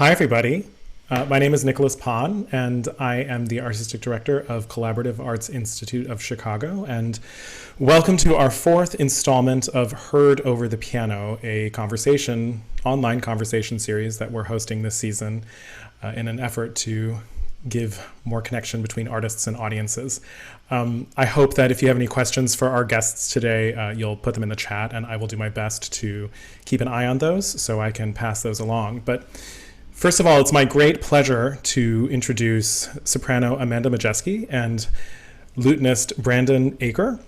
Hi, everybody. My name is Nicholas Phan, and I am the Artistic Director of Collaborative Arts Institute of Chicago. And welcome to our fourth installment of Heard Over the Piano, a online conversation series that we're hosting this season in an effort to give more connection between artists and audiences. I hope that if you have any questions for our guests today, you'll put them in the chat, and I will do my best to keep an eye on those so I can pass those along. But first of all, it's my great pleasure to introduce soprano Amanda Majeski and lutenist Brandon Acker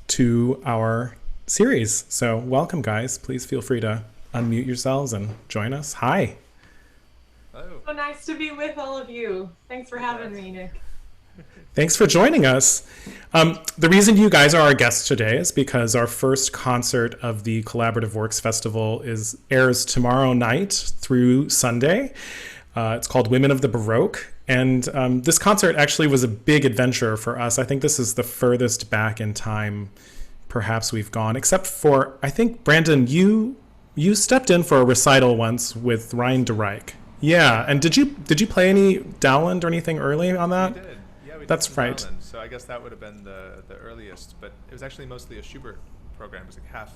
to our series. So welcome, guys. Please feel free to unmute yourselves and join us. Hi. Hello. So nice to be with all of you. Thanks for having me, Nick. Thanks for joining us. The reason you guys are our guests today is because our first concert of the Collaborative Works Festival airs tomorrow night through Sunday. It's called Women of the Baroque. And this concert actually was a big adventure for us. I think this is the furthest back in time perhaps we've gone, except for, I think, Brandon, you stepped in for a recital once with Ryan DeReich. Yeah, and did you play any Dowland or anything early on that? We did. Yeah, we did. That's some right. Dowland, so I guess that would have been the earliest, but it was actually mostly a Schubert program. It was like half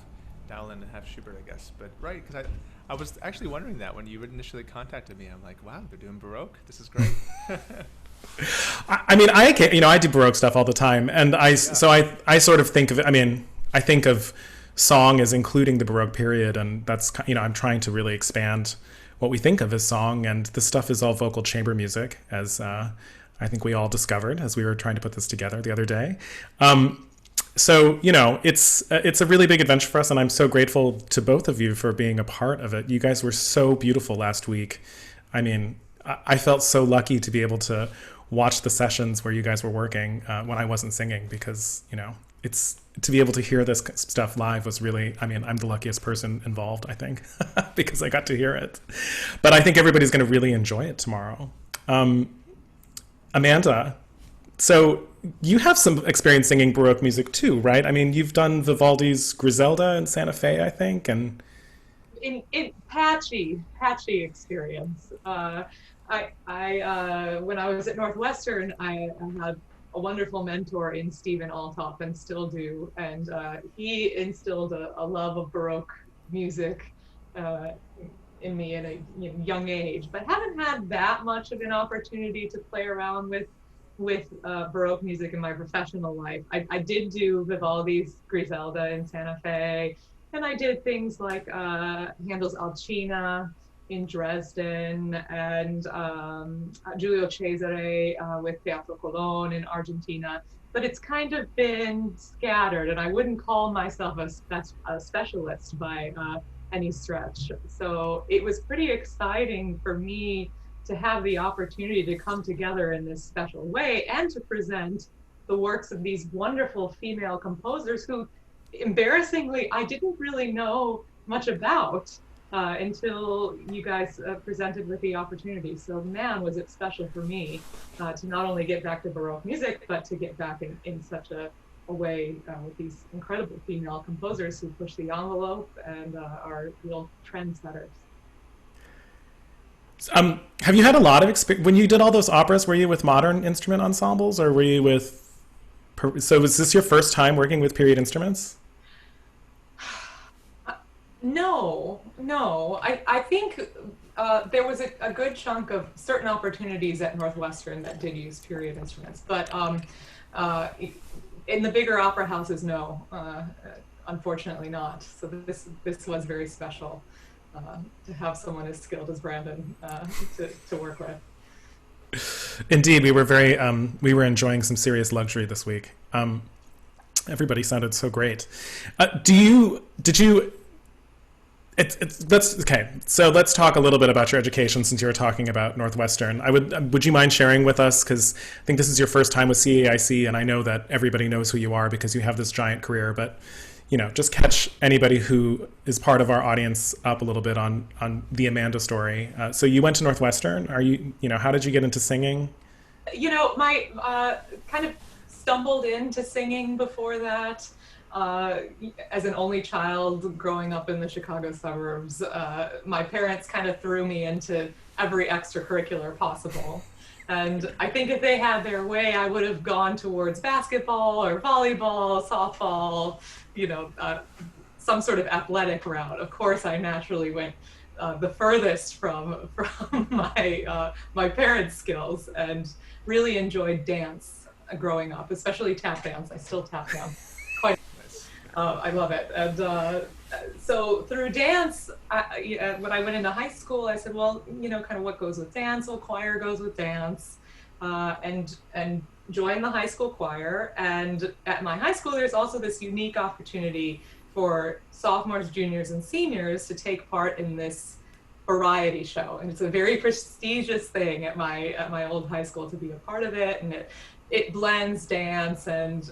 Dowland and half Schubert, I guess. But right, because I was actually wondering that when you initially contacted me. I'm like, wow, they're doing Baroque. This is great. I do Baroque stuff all the time, and I sort of think of it. I think of song as including the Baroque period, and that's I'm trying to really expand what we think of as song, and this stuff is all vocal chamber music, as I think we all discovered as we were trying to put this together the other day. So it's a really big adventure for us, and I'm so grateful to both of you for being a part of it. You guys were so beautiful last week. I felt so lucky to be able to watch the sessions where you guys were working when I wasn't singing, because it's to be able to hear this stuff live was really, I'm the luckiest person involved, I think, because I got to hear it. But I think everybody's going to really enjoy it tomorrow. Amanda, so you have some experience singing Baroque music too, right? You've done Vivaldi's Griselda in Santa Fe, I think, and In patchy experience. I when I was at Northwestern, I had a wonderful mentor in Stephen Althoff, and still do, and he instilled a love of Baroque music in me at a young age, but haven't had that much of an opportunity to play around with Baroque music in my professional life. I did do Vivaldi's Griselda in Santa Fe, and I did things like Handel's Alcina in Dresden, and Giulio Cesare with Teatro Colón in Argentina. But it's kind of been scattered, and I wouldn't call myself a specialist by any stretch. So it was pretty exciting for me to have the opportunity to come together in this special way and to present the works of these wonderful female composers who, embarrassingly, I didn't really know much about until you guys presented with the opportunity. So man, was it special for me to not only get back to Baroque music, but to get back in such a way with these incredible female composers who push the envelope and are real trendsetters. Have you had a lot of experience when you did all those operas? Were you with modern instrument ensembles, or were you with? So was this your first time working with period instruments? No. I think there was a good chunk of certain opportunities at Northwestern that did use period instruments, but in the bigger opera houses, no, unfortunately not. So this was very special to have someone as skilled as Brandon to work with. Indeed, we were enjoying some serious luxury this week. Everybody sounded so great. Okay. So let's talk a little bit about your education, since you were talking about Northwestern. Would you mind sharing with us, because I think this is your first time with CAIC, and I know that everybody knows who you are because you have this giant career, but just catch anybody who is part of our audience up a little bit on the Amanda story. So you went to Northwestern. How did you get into singing? My kind of stumbled into singing before that. As an only child growing up in the Chicago suburbs, my parents kind of threw me into every extracurricular possible. And I think if they had their way, I would have gone towards basketball or volleyball, softball, some sort of athletic route. Of course, I naturally went the furthest from my parents' skills, and really enjoyed dance growing up, especially tap dance. I still tap dance quite. I love it. And so through dance, when I went into high school, I said, well, kind of what goes with dance? Well, choir goes with dance, and joined the high school choir. And at my high school, there's also this unique opportunity for sophomores, juniors, and seniors to take part in this variety show. And it's a very prestigious thing at my old high school to be a part of it. And it blends dance and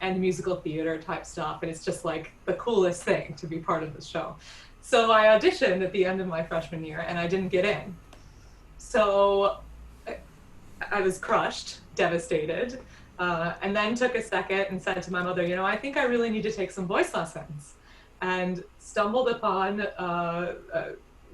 musical theater type stuff. And it's just like the coolest thing to be part of the show. So I auditioned at the end of my freshman year and I didn't get in. So I was crushed, devastated, and then took a second and said to my mother, I think I really need to take some voice lessons, and stumbled upon a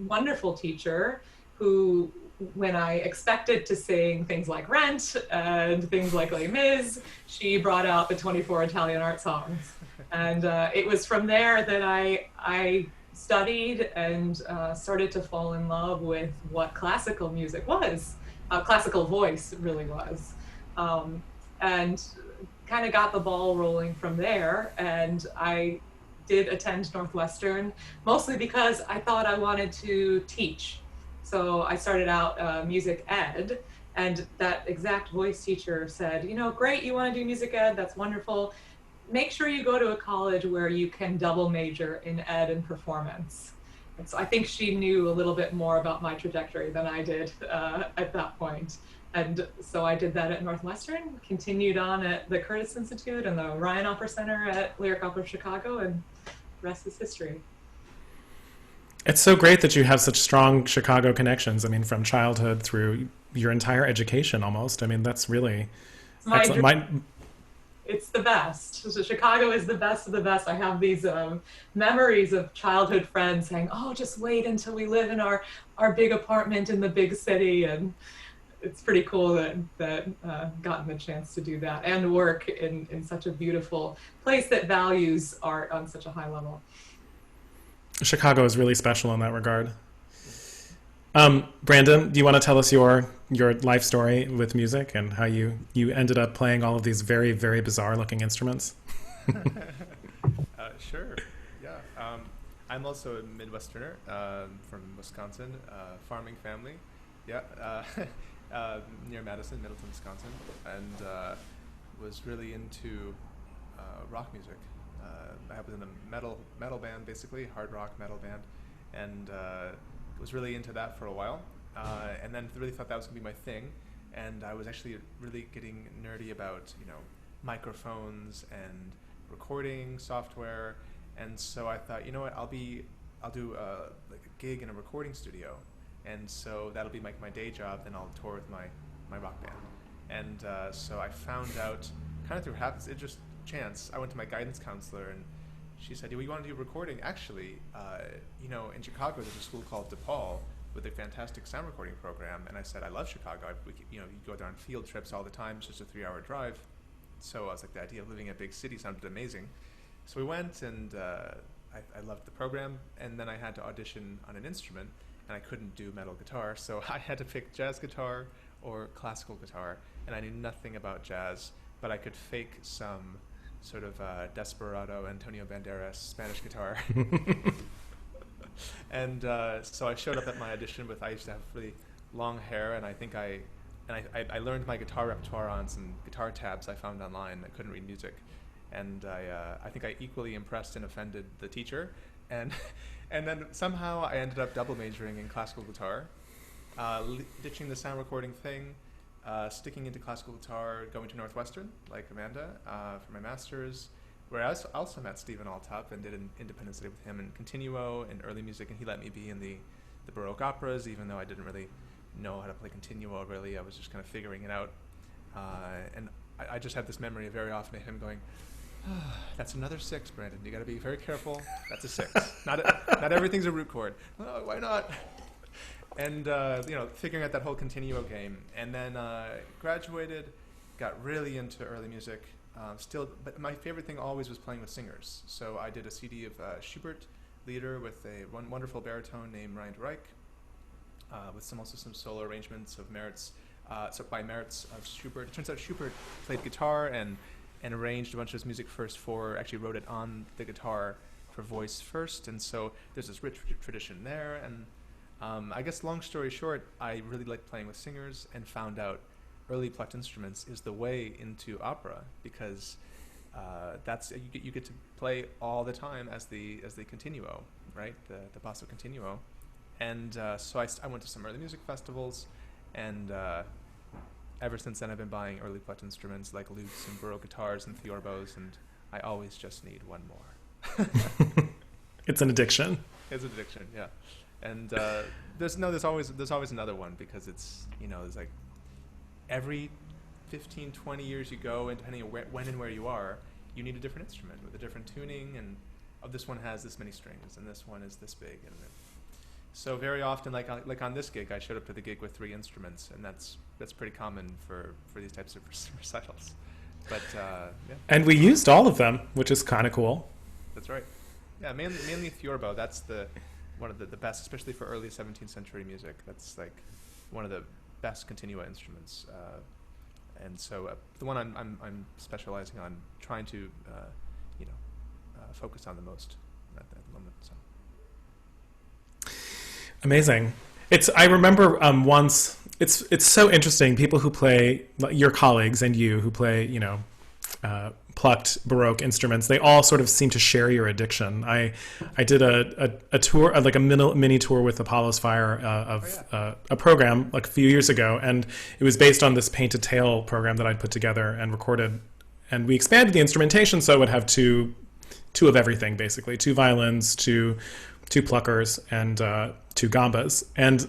wonderful teacher who, when I expected to sing things like Rent and things like Les Mis, she brought out the 24 Italian art songs. And it was from there that I studied and started to fall in love with what classical music was, classical voice really was. And kind of got the ball rolling from there. And I did attend Northwestern, mostly because I thought I wanted to teach. So I started out music ed, and that exact voice teacher said, great, you want to do music ed, that's wonderful. Make sure you go to a college where you can double major in ed and performance. And so I think she knew a little bit more about my trajectory than I did at that point. And so I did that at Northwestern, continued on at the Curtis Institute and the Ryan Opera Center at Lyric Opera of Chicago, and the rest is history. It's so great that you have such strong Chicago connections. I mean, from childhood through your entire education almost. I mean, that's really excellent. It's the best. So Chicago is the best of the best. I have these memories of childhood friends saying, oh, just wait until we live in our big apartment in the big city. And it's pretty cool that gotten the chance to do that and work in such a beautiful place that values art on such a high level. Chicago is really special in that regard. Brandon, do you want to tell us your life story with music and how you ended up playing all of these very, very bizarre looking instruments? Sure. Yeah. I'm also a Midwesterner from Wisconsin, farming family. Yeah. Near Madison, Middleton, Wisconsin, and was really into rock music. I was in a metal band, basically, hard rock metal band, and was really into that for a while, and then really thought that was going to be my thing. And I was actually really getting nerdy about microphones and recording software, and so I thought, I'll do like a gig in a recording studio, and so that'll be my day job. Then I'll tour with my rock band. And so I found out kind of through just chance. I went to my guidance counselor, and she said, "You want to do recording? Actually, in Chicago there's a school called DePaul with a fantastic sound recording program." And I said, "I love Chicago. You go there on field trips all the time. It's just a 3-hour drive." So I was like, the idea of living in a big city sounded amazing. So we went, and I loved the program. And then I had to audition on an instrument, and I couldn't do metal guitar, so I had to pick jazz guitar or classical guitar. And I knew nothing about jazz, but I could fake some sort of desperado Antonio Banderas Spanish guitar. And so I showed up at my audition I used to have really long hair, and I learned my guitar repertoire on some guitar tabs I found online. I couldn't read music, and I think I equally impressed and offended the teacher, and then somehow I ended up double majoring in classical guitar, ditching the sound recording thing, sticking into classical guitar, going to Northwestern, like Amanda, for my master's, where I also met Stephen Altop and did an independent study with him in continuo and early music, and he let me be in the Baroque operas, even though I didn't really know how to play continuo, really. I was just kind of figuring it out. And I just have this memory very often of him going, "Oh, that's another 6, Brandon. You got to be very careful. That's a 6. Not everything's a root chord." "Oh, why not?" And figuring out that whole continuo game, and then graduated, got really into early music. Still, but my favorite thing always was playing with singers. So I did a CD of Schubert Lieder with a wonderful baritone named Ryan Reich, with also some solo arrangements of by Mertz of Schubert. It turns out Schubert played guitar and arranged a bunch of his music actually wrote it on the guitar for voice first, and so there's this rich tradition there. And I guess long story short, I really liked playing with singers and found out early plucked instruments is the way into opera, because that's you get to play all the time as the continuo, right? The basso continuo. And so I went to some early music festivals, and ever since then I've been buying early plucked instruments like lutes and Baroque guitars and theorbos, and I always just need one more. It's an addiction. It's an addiction, yeah. And there's always another one, because it's, there's like every 15, 20 years you go, and depending on when and where you are, you need a different instrument with a different tuning, and this one has this many strings, and this one is this big, and so very often, like on this gig, I showed up to the gig with 3 instruments, and that's pretty common for these types of recitals. But yeah. And we used all of them, which is kind of cool. That's right. Yeah, mainly theorbo. That's one of the best, especially for early 17th century music. That's like one of the best continua instruments. And so the one I'm specializing on, trying to focus on the most at the moment. So. Amazing. I remember once. It's so interesting. People who play, your colleagues and you who play, plucked Baroque instruments, they all sort of seem to share your addiction. I did a tour, like a mini tour with Apollo's Fire of a program like a few years ago, and it was based on this Painted Tail program that I'd put together and recorded, and we expanded the instrumentation so it would have two of everything, basically 2 violins, two pluckers, and 2 gambas. And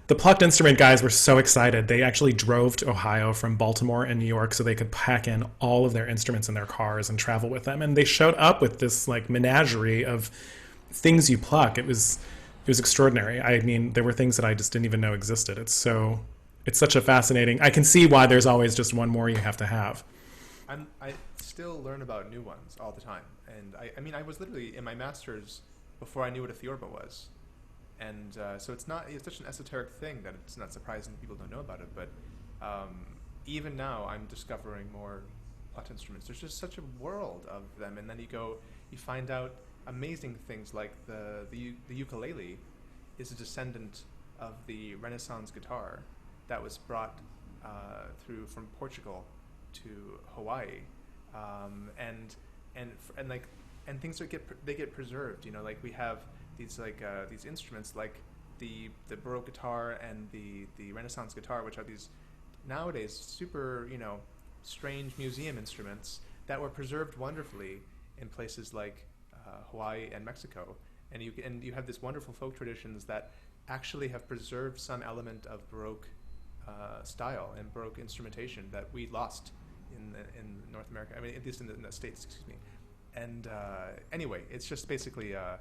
the plucked instrument guys were so excited. They actually drove to Ohio from Baltimore and New York so they could pack in all of their instruments in their cars and travel with them. And they showed up with this like menagerie of things you pluck. It was extraordinary. I mean, there were things that I just didn't even know existed. It's such a fascinating. I can see why there's always just one more you have to have. I still learn about new ones all the time. And I was literally in my master's before I knew what a theorbo was. And so it's such an esoteric thing that it's not surprising people don't know about it. But even now, I'm discovering more plucked instruments. There's just such a world of them. And then you find out amazing things like the ukulele is a descendant of the Renaissance guitar that was brought through from Portugal to Hawaii, and things get preserved. Like we have these instruments like the Baroque guitar and the Renaissance guitar, which are these nowadays super strange museum instruments that were preserved wonderfully in places like Hawaii and Mexico, and you have this wonderful folk traditions that actually have preserved some element of Baroque style and Baroque instrumentation that we lost in North America. I mean, at least in the States, excuse me. And anyway, it's just basically a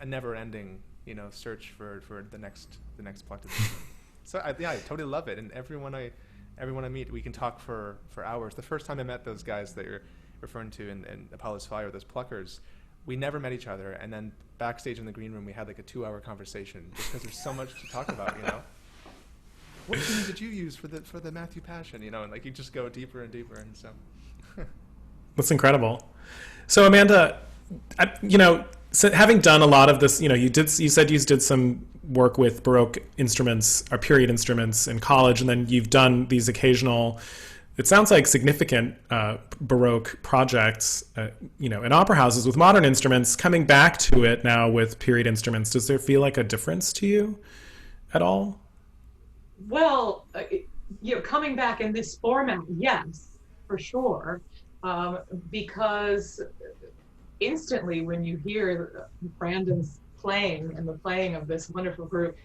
never-ending, search for the next plucked instrument. So I totally love it. And everyone I meet, we can talk for hours. The first time I met those guys that you're referring to in Apollo's Fire, those pluckers, we never met each other. And then backstage in the green room, we had like a 2-hour conversation just because there's so much to talk about. What tunes did you use for the Matthew Passion? And like you just go deeper and deeper, and so. That's incredible. So Amanda, so having done a lot of this, you said you did some work with Baroque instruments or period instruments in college, and then you've done these occasional, it sounds like significant Baroque projects, in opera houses with modern instruments. Coming back to it now with period instruments, does there feel like a difference to you at all? Well, coming back in this format, yes, for sure, because instantly when you hear Brandon's playing and the playing of this wonderful group,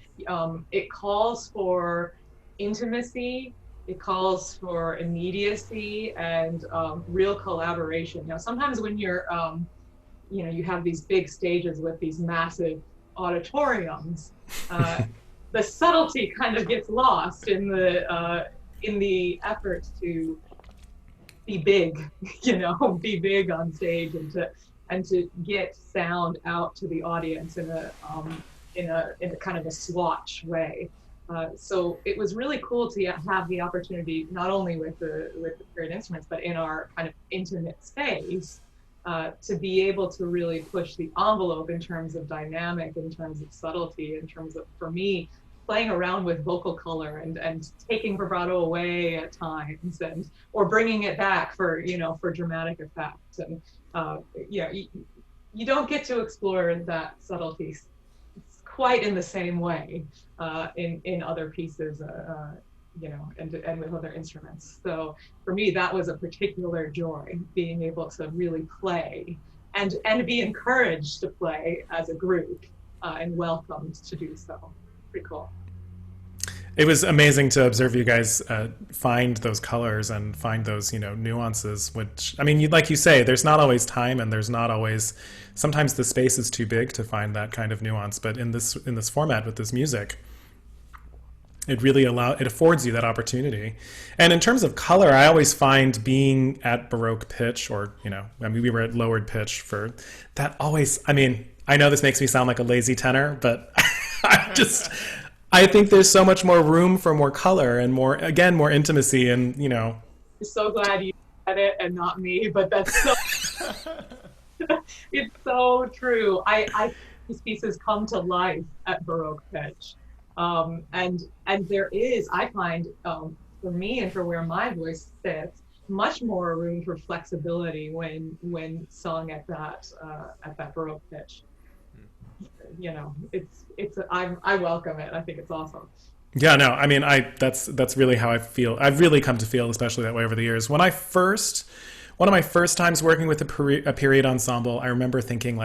it calls for intimacy, it calls for immediacy and real collaboration. Sometimes when you're, you have these big stages with these massive auditoriums, the subtlety kind of gets lost in the effort to be big, be big on stage and to get sound out to the audience in a kind of a swatch way. So it was really cool to have the opportunity, not only with the period instruments, but in our kind of intimate space, to be able to really push the envelope in terms of dynamic, in terms of subtlety, in terms of, for me, playing around with vocal color and taking vibrato away at times, or bringing it back for dramatic effect. And you don't get to explore that subtlety quite in the same way in other pieces, and with other instruments. So for me, that was a particular joy, being able to really play and be encouraged to play as a group and welcomed to do so. Pretty cool. It was amazing to observe you guys find those colors and find those, nuances, which, I mean, like you say, there's not always time, and there's not always, sometimes the space is too big to find that kind of nuance. But in this format with this music, it really it affords you that opportunity. And in terms of color, I always find being at Baroque pitch, or, we were at lowered pitch for that always, I mean, I know this makes me sound like a lazy tenor, but I think there's so much more room for more color and more intimacy, and I'm so glad you said it and not me, but that's so it's so true. These pieces come to life at Baroque pitch, and there is, I find, for me and for where my voice sits, much more room for flexibility when sung at that Baroque pitch. I welcome it. I think it's awesome. Yeah, no, I mean, that's really how I feel. I've really come to feel especially that way over the years. One of my first times working with a period ensemble, I remember thinking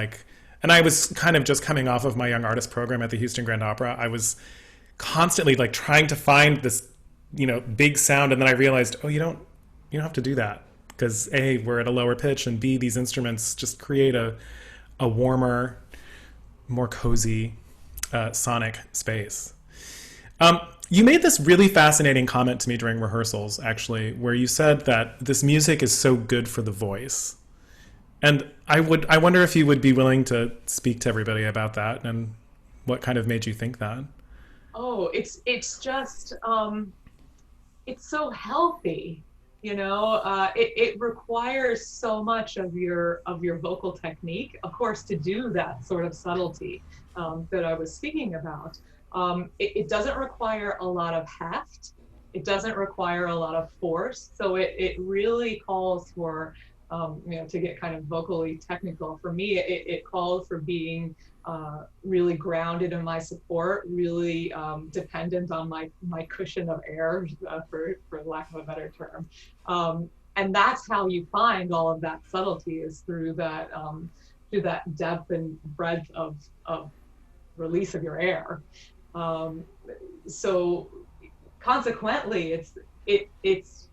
and I was kind of just coming off of my young artist program at the Houston Grand Opera. I was constantly trying to find this, big sound. And then I realized, you don't have to do that, because A, we're at a lower pitch, and B, these instruments just create a warmer, more cozy sonic space. You made this really fascinating comment to me during rehearsals, actually, where you said that this music is so good for the voice. And I wonder if you would be willing to speak to everybody about that, and what kind of made you think that? Oh, it's just it's so healthy. It requires so much of your vocal technique, of course, to do that sort of subtlety that I was speaking about. It doesn't require a lot of heft. It doesn't require a lot of force. So it really calls for, to get kind of vocally technical. For me, it calls for being really grounded in my support, really dependent on my cushion of air, for lack of a better term. And that's how you find all of that subtlety, is through that depth and breadth of release of your air. So consequently, it's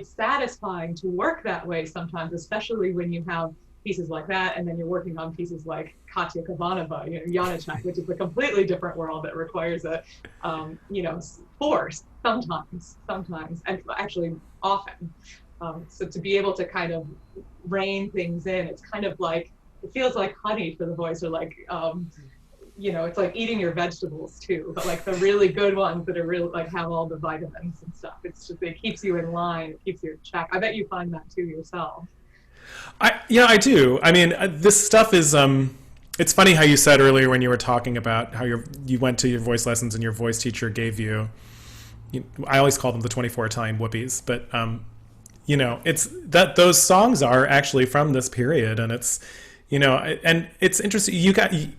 satisfying to work that way sometimes, especially when you have pieces like that, and then you're working on pieces like Katya Kavanova, Janacek, which is a completely different world that requires a, force sometimes, and actually often. So to be able to kind of rein things in, it's kind of it feels like honey for the voice, or it's like eating your vegetables too, but the really good ones that are really have all the vitamins and stuff. It's just, it keeps you in line, it keeps you in check. I bet you find that too yourself. I do. I mean, this stuff is, it's funny how you said earlier when you were talking about how you went to your voice lessons and your voice teacher gave you, I always call them the 24 Italian whoopies, but, it's that those songs are actually from this period, and it's, and it's interesting.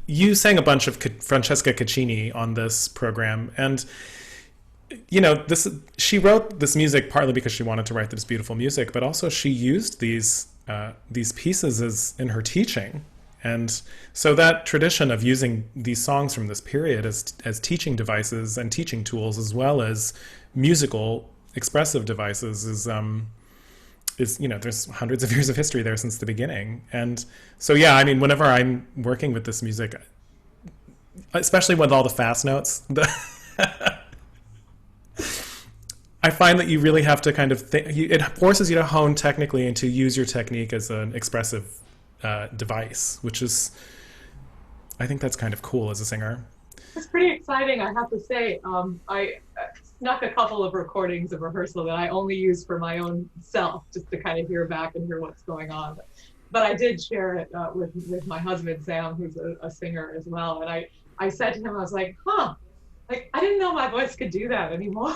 You sang a bunch of Francesca Caccini on this program, and she wrote this music partly because she wanted to write this beautiful music, but also she used these pieces in her teaching, and so that tradition of using these songs from this period as teaching devices and teaching tools, as well as musical expressive devices, is there's hundreds of years of history there since the beginning. And so, yeah, I mean, whenever I'm working with this music, especially with all the fast notes. I find that you really have to kind of it forces you to hone technically and to use your technique as an expressive device, which is, I think that's kind of cool as a singer. It's pretty exciting, I have to say. I snuck a couple of recordings of rehearsal that I only use for my own self, just to kind of hear back and hear what's going on. But I did share it with my husband, Sam, who's a singer as well. And I said to him, I was like, huh, like, I didn't know my voice could do that anymore.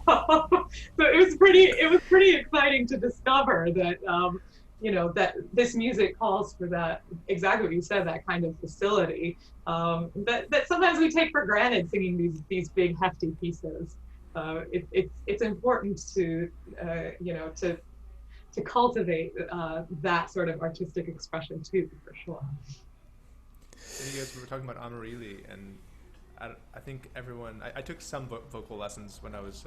So it was pretty exciting to discover that, that this music calls for that, exactly what you said, that kind of facility, that sometimes we take for granted singing these big hefty pieces. It's important to, to cultivate that sort of artistic expression too, for sure. And you guys were talking about Amarili, and I think everyone. I took some vocal lessons when I was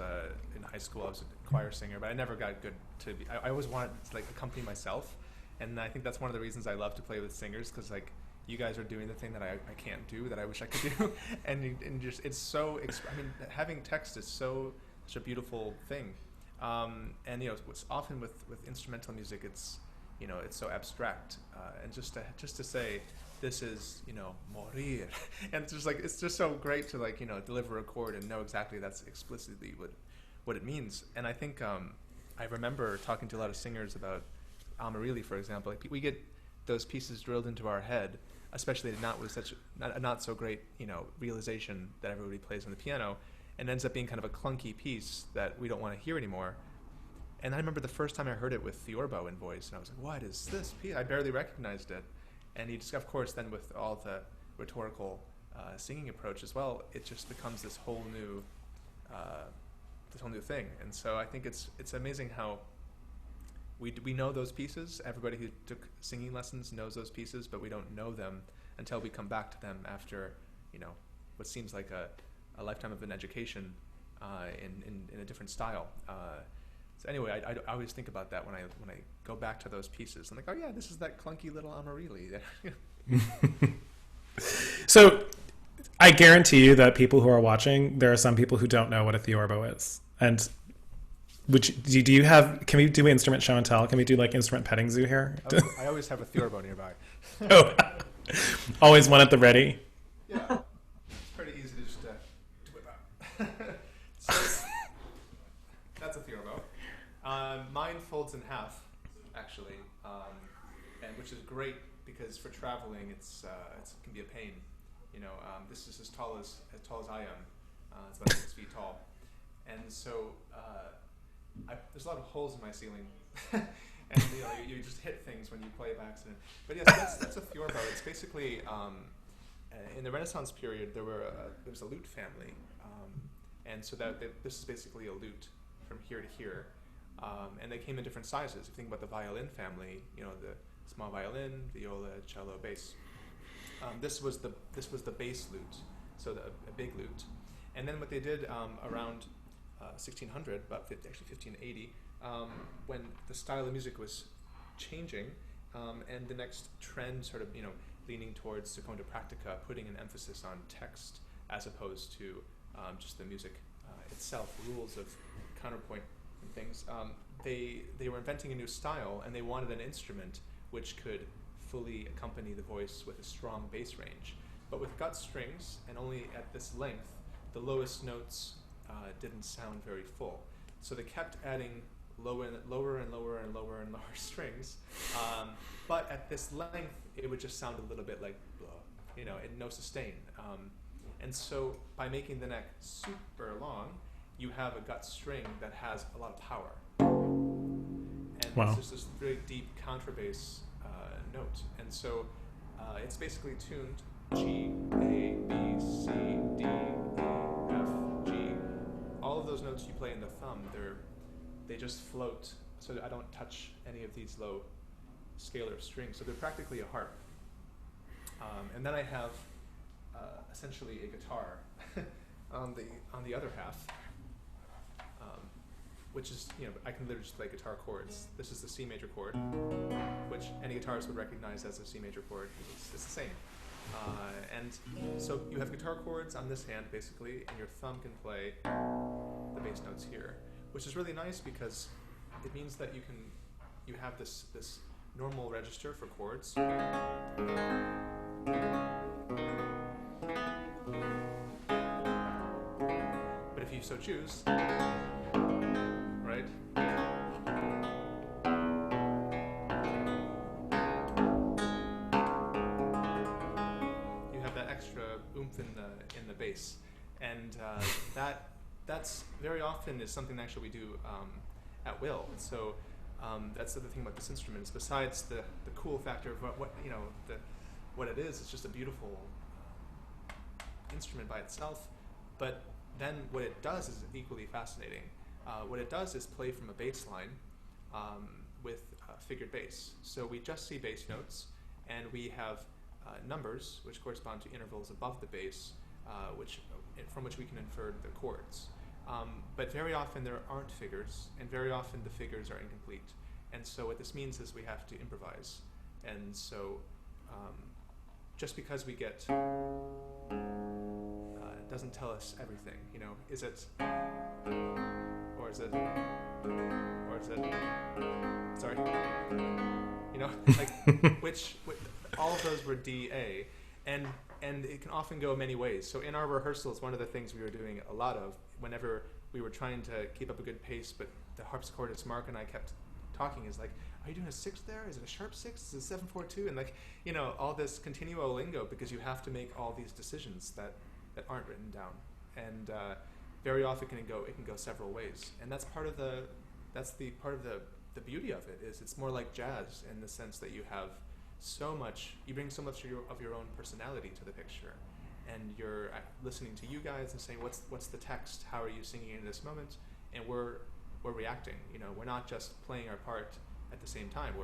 in high school. I was a choir singer, but I never got good to be. I always wanted to like accompany myself, and I think that's one of the reasons I love to play with singers, because like you guys are doing the thing that I can't do, that I wish I could do, and just it's so. I mean, having text is such a beautiful thing, and what's often with instrumental music, it's it's so abstract, and just to say, this is morir, and it's just so great to deliver a chord and know exactly that's explicitly what it means. And I think I remember talking to a lot of singers about Amarili, for example. Like, we get those pieces drilled into our head, especially not with such a not so great realization that everybody plays on the piano, and ends up being kind of a clunky piece that we don't want to hear anymore. And I remember the first time I heard it with Theorbo in voice, and I was like, what is this piece? I barely recognized it. And you just, of course, then with all the rhetorical singing approach as well, it just becomes this whole new thing. And so I think it's amazing how we know those pieces. Everybody who took singing lessons knows those pieces, but we don't know them until we come back to them after what seems like a lifetime of an education in a different style. So anyway, I always think about that when I go back to those pieces. I'm like, oh yeah, this is that clunky little Amarili. So I guarantee you that people who are watching, there are some people who don't know what a theorbo is. And do you have? Can we do instrument show and tell? Can we do like instrument petting zoo here? I always have a theorbo nearby. Oh, always one at the ready. Yeah, it's pretty easy to just whip out. So that's a theorbo. Mine folds in half, actually, and which is great because for traveling, it can be a pain. This is as tall as I am. It's about 6 feet tall, and so there's a lot of holes in my ceiling, and you just hit things when you play by accident. But yes, that's a theorbo. It's basically in the Renaissance period there was a lute family, and so this is basically a lute from here to here. And they came in different sizes. If you think about the violin family, the small violin, viola, cello, bass. This was the bass lute, so a big lute. And then what they did around 1600, actually 1580, when the style of music was changing, and the next trend sort of leaning towards seconda practica, putting an emphasis on text as opposed to just the music itself, rules of counterpoint and things. They were inventing a new style, and they wanted an instrument which could fully accompany the voice with a strong bass range. But with gut strings, and only at this length, the lowest notes didn't sound very full. So they kept adding lower and lower and lower and lower strings. But at this length, it would just sound a little bit like, and no sustain. And so by making the neck super long, you have a gut string that has a lot of power. And wow. It's just this very deep contrabass note. And so it's basically tuned G, A, B, C, D, E, F, G. All of those notes you play in the thumb, they just float, so I don't touch any of these low scalar strings. So they're practically a harp. And then I have essentially a guitar on the other half, which is, I can literally just play guitar chords. This is the C major chord. which any guitarist would recognize as a C major chord. It's the same. And so you have guitar chords on this hand, basically, and your thumb can play the bass notes here, which is really nice because it means that you have this normal register for chords. But if you so choose, right? You have that extra oomph in the bass, and that's very often is something actually we do at will. And so that's the other thing about this instrument is besides the cool factor of what it is, it's just a beautiful instrument by itself. But then what it does is equally fascinating. What it does is play from a bass line with figured bass. So we just see bass notes, and we have numbers which correspond to intervals above the bass, from which we can infer the chords. But very often there aren't figures, and very often the figures are incomplete. And so what this means is we have to improvise. And so just because we get doesn't tell us everything. Is it, or is it, sorry, which all of those were D, A, and it can often go many ways. So in our rehearsals, one of the things we were doing a lot of, whenever we were trying to keep up a good pace, but the harpsichordist Mark and I kept talking, is like, are you doing a sixth there? Is it a sharp sixth? Is it 7/4/2? And all this continuo lingo, because you have to make all these decisions that aren't written down. And very often it can go several ways. And that's part of the beauty of it, is it's more like jazz in the sense that you have you bring so much of your own personality to the picture. And you're listening to you guys and saying, what's the text? How are you singing in this moment? And we're reacting. We're not just playing our part at the same time.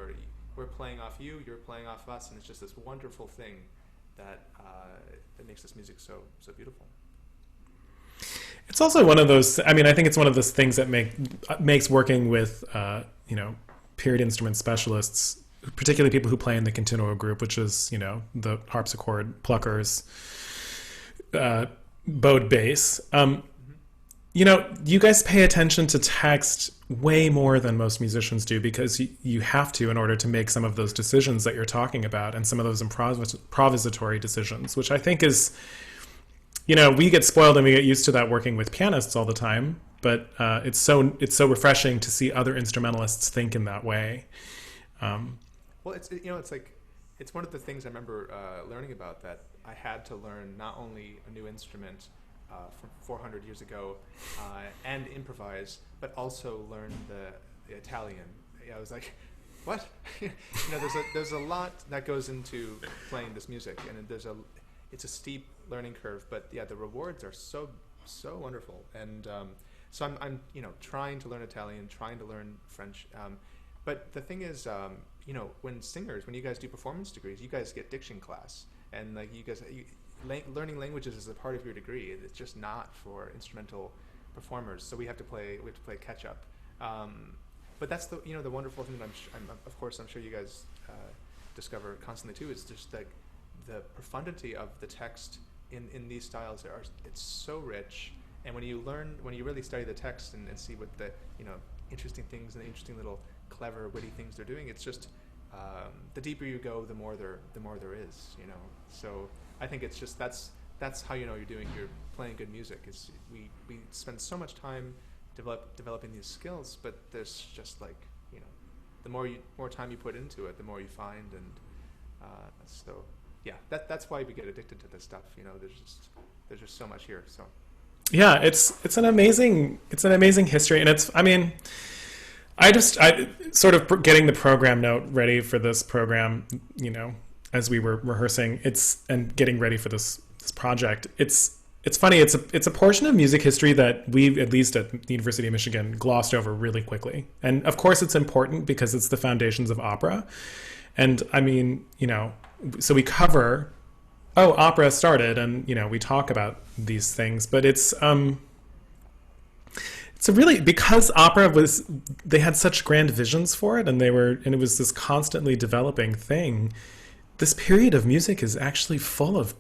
We're playing off you, you're playing off us, and it's just this wonderful thing that makes this music so beautiful. It's also one of those. I think it's one of those things that makes working with period instrument specialists, particularly people who play in the continuo group, which is the harpsichord, pluckers, bowed bass. You guys pay attention to text way more than most musicians do, because you have to in order to make some of those decisions that you're talking about, and some of those improvisatory decisions, which I think is, we get spoiled and we get used to that working with pianists all the time, but it's so refreshing to see other instrumentalists think in that way. Well, it's one of the things I remember learning about, that I had to learn not only a new instrument from 400 years ago and improvise, but also learn the Italian. I was like, what? There's a lot that goes into playing this music, and it's a steep learning curve, but yeah, the rewards are so wonderful. And so I'm trying to learn Italian, trying to learn French. But the thing is, when you guys do performance degrees, you guys get diction class, and learning languages is a part of your degree. It's just not for instrumental performers. So we have to play catch up. But that's the wonderful thing that I'm sure you guys discover constantly too. Is just like the profundity of the text in these styles. It's so rich. And when you really study the text and see what the interesting things and the interesting little clever witty things they're doing, it's just the deeper you go, the more there is. So I think it's just that's how you're playing good music. Is we spend so much time developing these skills, but there's just the more time you put into it, the more you find, and so yeah, that's why we get addicted to this stuff. There's just so much here. So yeah, it's an amazing history, and I sort of getting the program note ready for this program, as we were rehearsing, and getting ready for this project. It's funny. It's a portion of music history that we've, at least at the University of Michigan, glossed over really quickly. And of course, it's important because it's the foundations of opera. And so we cover, opera started, and we talk about these things. But it's So really, because opera was, they had such grand visions for it, and and it was this constantly developing thing. This period of music is actually full of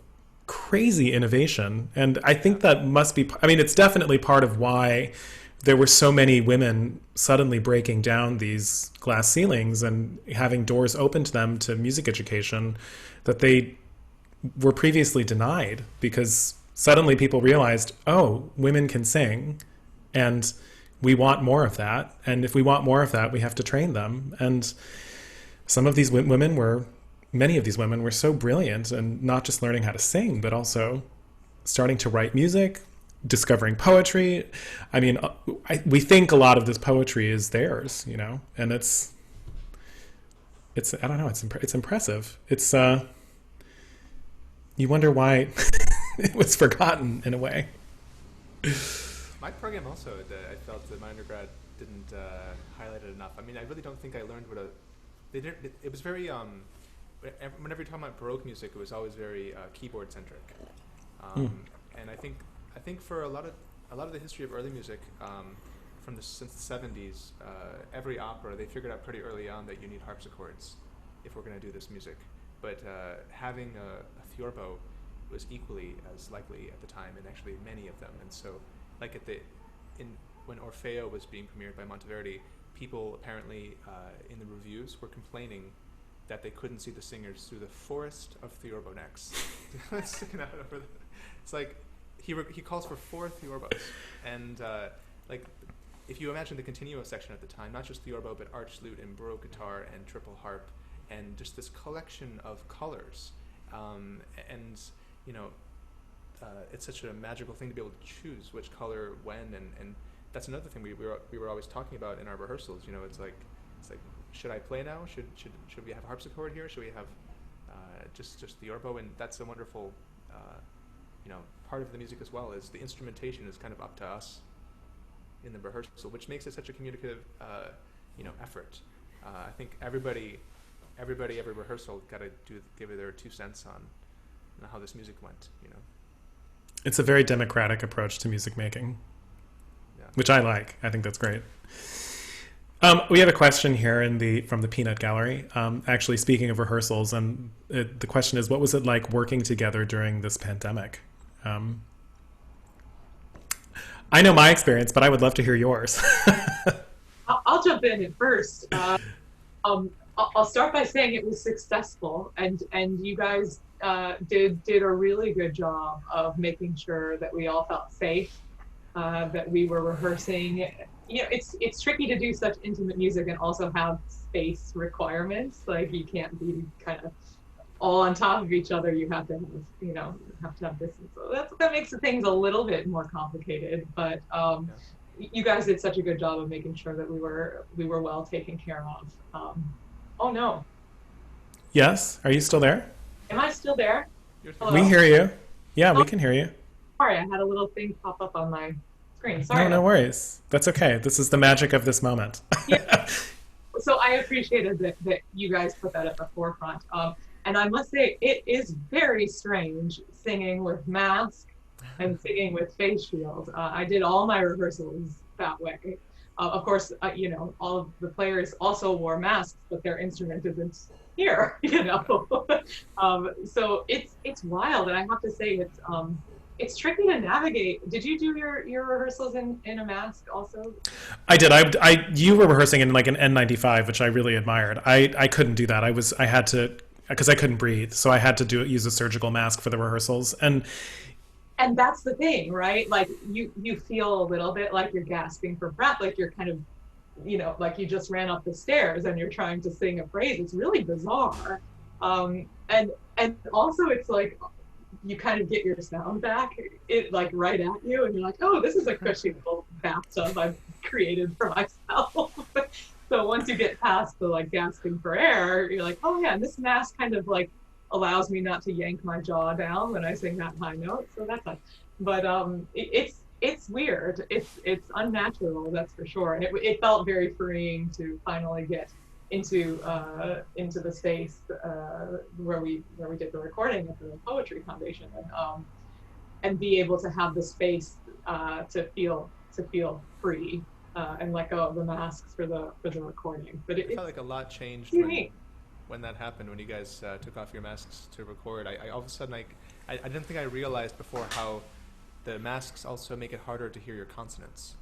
crazy innovation, and I think that must be. I mean, it's definitely part of why there were so many women suddenly breaking down these glass ceilings and having doors open to them to music education that they were previously denied, because suddenly people realized, oh, women can sing, and we want more of that. And if we want more of that, we have to train them. And some of these women were, many of these women were so brilliant, and not just learning how to sing, but also starting to write music, discovering poetry. I mean, we think a lot of this poetry is theirs, you know, and it's I don't know, it's impressive. It's you wonder why it was forgotten in a way. My program also, I felt that my undergrad didn't highlight it enough. I mean, I really don't think I learned what they didn't. It was very whenever you're talking about Baroque music, it was always very keyboard centric. And I think for a lot of the history of early music, since the 70s, every opera, they figured out pretty early on that you need harpsichords if we're going to do this music. But having a theorbo was equally as likely at the time, and actually many of them. And so, like when Orfeo was being premiered by Monteverdi, people apparently in the reviews were complaining that they couldn't see the singers through the forest of theorbo necks sticking out over it's like he calls for 4 theorbos, and like if you imagine the continuo section at the time, not just theorbo but arch lute and baroque guitar and triple harp, and just this collection of colors, and you know, it's such a magical thing to be able to choose which color when, and that's another thing we were always talking about in our rehearsals. You know, it's like should I play now? Should we have a harpsichord here? Should we have just theorbo? And that's a wonderful part of the music as well, is the instrumentation is kind of up to us in the rehearsal, which makes it such a communicative effort. I think every rehearsal got to give it their 2 cents on how this music went. You know, it's a very democratic approach to music making, which I like. I think that's great. We have a question here from the Peanut Gallery. Actually, speaking of rehearsals, and the question is, what was it like working together during this pandemic? I know my experience, but I would love to hear yours. I'll jump in at first. I'll start by saying it was successful, and you guys did a really good job of making sure that we all felt safe, that we were rehearsing. You know, it's tricky to do such intimate music and also have space requirements. Like, you can't be kind of all on top of each other. You have to have distance. So that makes things a little bit more complicated. But you guys did such a good job of making sure that we were well taken care of. Oh no. Yes, are you still there? Am I still there? Hello? We hear you. Yeah, we can hear you. Sorry, I had a little thing pop up on my screen. Sorry. No worries. That's okay. This is the magic of this moment. Yeah. So I appreciated that you guys put that at the forefront. And I must say, it is very strange singing with mask and singing with face shield. I did all my rehearsals that way. Of course, all of the players also wore masks, but their instrument isn't here, so it's wild, and I have to say it's tricky to navigate. Did you do your rehearsals in a mask also? I did. You were rehearsing in like an N95, which I really admired. I couldn't do that. I had to, because I couldn't breathe, so I had to use a surgical mask for the rehearsals. And that's the thing, right? Like you feel a little bit like you're gasping for breath, like you're kind of, like you just ran up the stairs and you're trying to sing a phrase. It's really bizarre. And also it's like you kind of get your sound back, like right at you, and you're like, oh, this is a cushy little bathtub I've created for myself. So once you get past the like gasping for air, you're like, oh yeah, and this mask kind of like allows me not to yank my jaw down when I sing that high note. So that's nice. But it's weird. It's unnatural, that's for sure. And it felt very freeing to finally get into the space where we did the recording at the Poetry Foundation, and be able to have the space to feel to feel free and let go of the masks for the recording. But I felt like a lot changed unique. when that happened, when you guys took off your masks to record. I all of a sudden, I didn't think I realized before how the masks also make it harder to hear your consonants.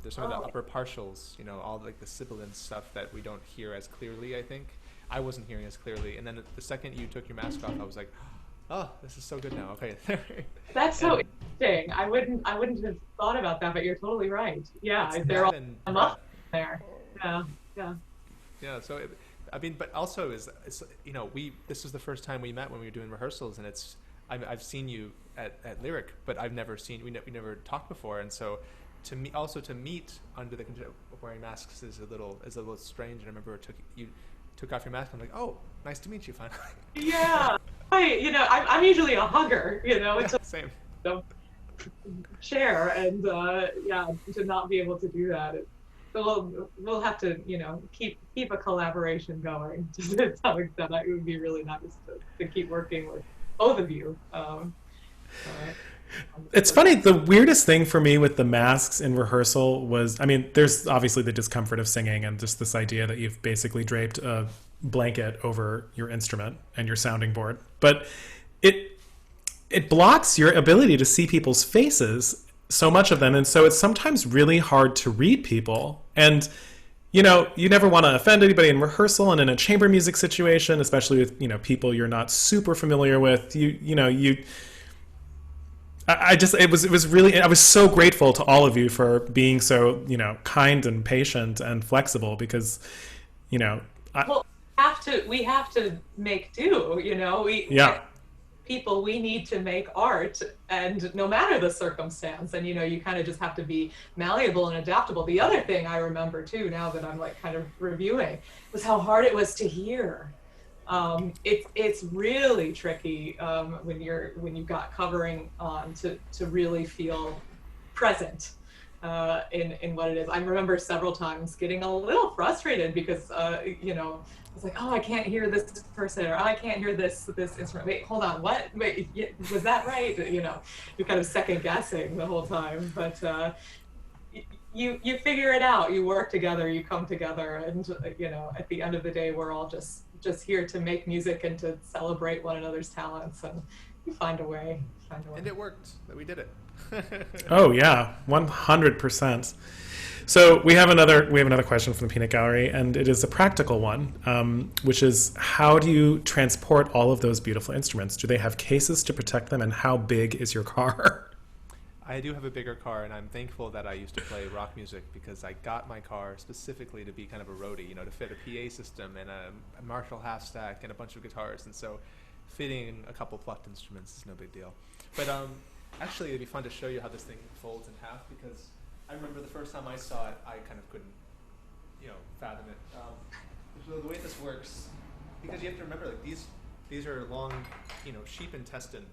There's some of the upper partials, you know, all like the sibilant stuff that we don't hear as clearly, I think. I wasn't hearing as clearly. And then the second you took your mask off, I was like, oh, this is so good now. Okay. That's so interesting. I wouldn't have thought about that, but you're totally right. Yeah, they're all up there. Yeah, yeah. Yeah. So, I mean, but also it's you know, this is the first time we met when we were doing rehearsals, and I've seen you at Lyric, but I've never seen we never talked before, and so to meet under the wearing masks is a little strange. And I remember you took off your mask. I'm like, oh, nice to meet you, finally. Yeah, I'm usually a hugger. You know, it's same. So share and yeah, to not be able to do that. We'll have to, you know, keep a collaboration going to some extent. It would be really nice to keep working with both of you. It's funny, the weirdest thing for me with the masks in rehearsal was, I mean, there's obviously the discomfort of singing and just this idea that you've basically draped a blanket over your instrument and your sounding board, but it blocks your ability to see people's faces, so much of them, and so it's sometimes really hard to read people. And you know, you never want to offend anybody in rehearsal, and in a chamber music situation, especially with, you know, people you're not super familiar with, it was really, I was so grateful to all of you for being so, you know, kind and patient and flexible, because, you know, we have to make do, you know, we need to make art, and no matter the circumstance, and you know, you kind of just have to be malleable and adaptable. The other thing I remember too, now that I'm like kind of reviewing, was how hard it was to hear. It's really tricky when you've got covering on to really feel present in what it is. I remember several times getting a little frustrated because you know, it's like, oh, I can't hear this person, or oh, I can't hear this instrument. Wait, hold on, what? Wait, was that right? You know, you're kind of second guessing the whole time, but you figure it out. You work together, you come together, and you know, at the end of the day, we're all just here to make music and to celebrate one another's talents, and you find a way. And it worked. We did it. Oh yeah, 100%. So we have another question from the Peanut Gallery, and it is a practical one, which is, how do you transport all of those beautiful instruments? Do they have cases to protect them, and how big is your car? I do have a bigger car, and I'm thankful that I used to play rock music, because I got my car specifically to be kind of a roadie, you know, to fit a PA system and a Marshall half stack and a bunch of guitars, and so fitting a couple plucked instruments is no big deal. But actually, it'd be fun to show you how this thing folds in half, because I remember the first time I saw it, I kind of couldn't, you know, fathom it. So the way this works, because you have to remember, like these are long, you know, sheep intestine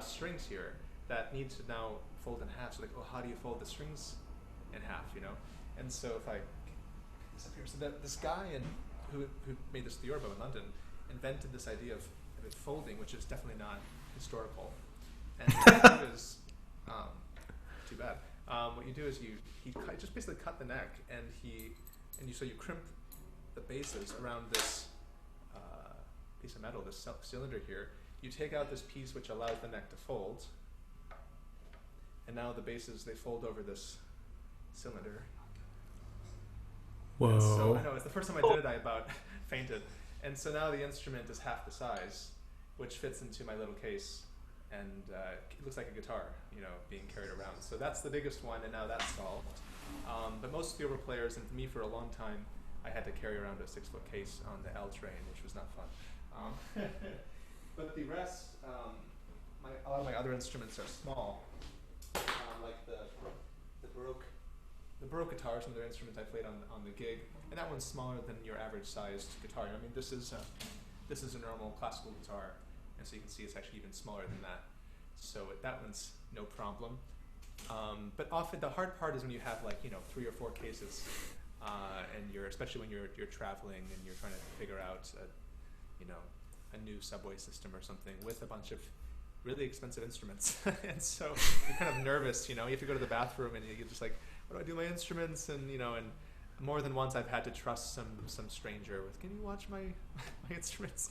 strings here that need to now fold in half. So like, oh, how do you fold the strings in half, you know? And so if I this up here, so that this guy who made this theorbo in London invented this idea of it folding, which is definitely not historical. And what you do is, too bad. What you do is he just basically cut the neck, and so you crimp the bases around this piece of metal, this cylinder here. You take out this piece which allows the neck to fold, and now the bases, they fold over this cylinder. Whoa! And so I know it's the first time I did it, I about fainted. And so now the instrument is half the size, which fits into my little case. And it looks like a guitar, you know, being carried around. So that's the biggest one, and now that's solved. But most theorbo players, and for me for a long time, I had to carry around a 6-foot case on the L train, which was not fun. But the rest, a lot of my other instruments are small, like the Baroque guitar is another instrument I played on the gig, and that one's smaller than your average sized guitar. I mean, this is a normal classical guitar. And so you can see it's actually even smaller than that. So that one's no problem. But often the hard part is when you have, like, you know, 3 or 4 cases, and especially when you're traveling and you're trying to figure out a new subway system or something with a bunch of really expensive instruments, and so you're kind of nervous. You know, you have to go to the bathroom, and you're just like, "What do I do with my instruments?" And you know, and more than once I've had to trust some stranger with, "Can you watch my my instruments?"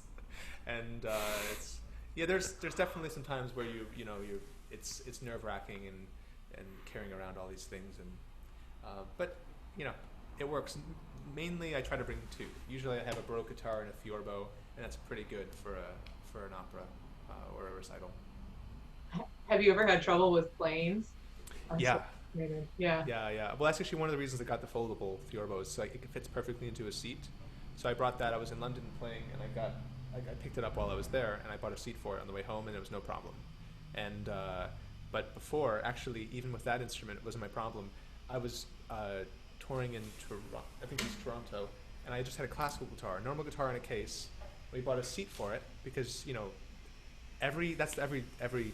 And it's there's definitely some times where it's nerve wracking and carrying around all these things, and but you know, it works. Mainly, I try to bring two. Usually, I have a Baroque guitar and a Fiorbo, and that's pretty good for an opera or a recital. Have you ever had trouble with planes? Yeah, Yeah. yeah. Well, that's actually one of the reasons I got the foldable Fiorbo. So it fits perfectly into a seat. So I brought that. I was in London playing, and I picked it up while I was there, and I bought a seat for it on the way home, and it was no problem. And but before, actually, even with that instrument, it wasn't my problem. I was touring in Toronto, I think it was Toronto, and I just had a classical guitar, a normal guitar in a case. We bought a seat for it because every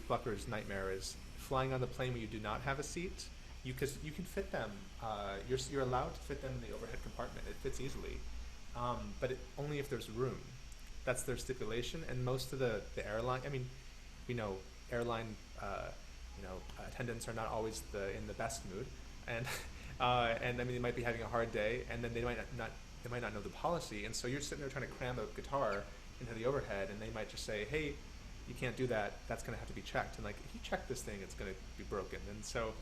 plucker's nightmare is flying on the plane where you do not have a seat. Because you can fit them, you're allowed to fit them in the overhead compartment. It fits easily, but only if there's room. That's their stipulation. And most of the airline, I mean, airline attendants are not always in the best mood, and and I mean they might be having a hard day, and then they might not know the policy, and so you're sitting there trying to cram a guitar into the overhead, and they might just say, hey, you can't do that. That's going to have to be checked, and like if you check this thing, it's going to be broken, and so.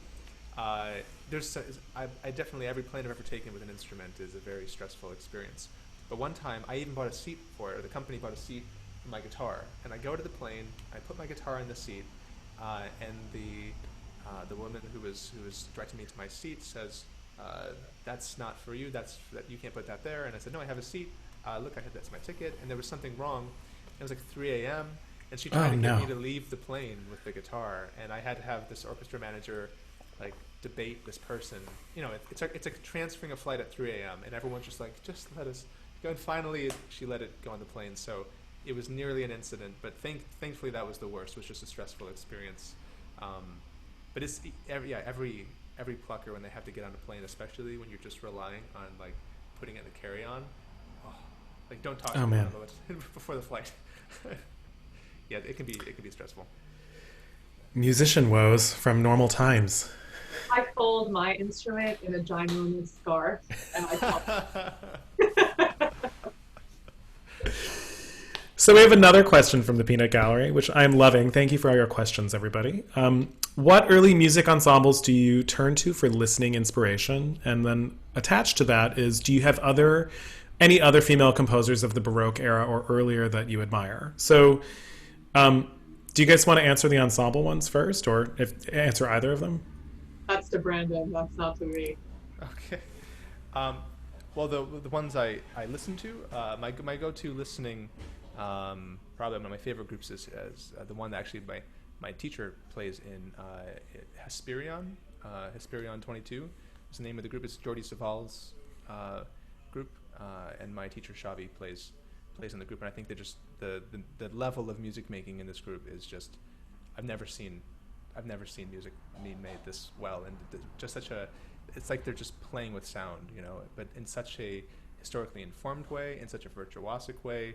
I definitely, every plane I've ever taken with an instrument is a very stressful experience. But one time, I even bought a seat for it, or the company bought a seat for my guitar. And I go to the plane, I put my guitar in the seat, and the woman who was directing me to my seat says, "That's not for you. That you can't put that there." And I said, "No, I have a seat. Look, that's my ticket." And there was something wrong. It was like 3 a.m. and she tried to get me to leave the plane with the guitar, and I had to have this orchestra manager like debate this person. It's like transferring a flight at 3 a.m. and everyone's just like, just let us go. And finally, she let it go on the plane. So it was nearly an incident, but thankfully that was the worst. It was just a stressful experience. But it's every plucker when they have to get on a plane, especially when you're just relying on like putting it in the carry-on. Oh, like don't talk to me about it before the flight. Yeah, it can be stressful. Musician woes from normal times. I fold my instrument in a ginormous scarf, and I talk. So we have another question from the Peanut Gallery, which I'm loving. Thank you for all your questions, everybody. What early music ensembles do you turn to for listening inspiration? And then attached to that is, do you have any other female composers of the Baroque era or earlier that you admire? So do you guys want to answer the ensemble ones first, or answer either of them? That's to Brandon. That's not to me. Okay. Well, the ones I listen to, my go-to listening, probably one of my favorite groups is the one that actually my teacher plays in Hesperion. Hesperion 22 is the name of the group. It's Jordi Saval's group, and my teacher Xavi plays in the group. And I think the level of music making in this group is just, I've never seen music being made this well, and just it's like they're just playing with sound, but in such a historically informed way, in such a virtuosic way,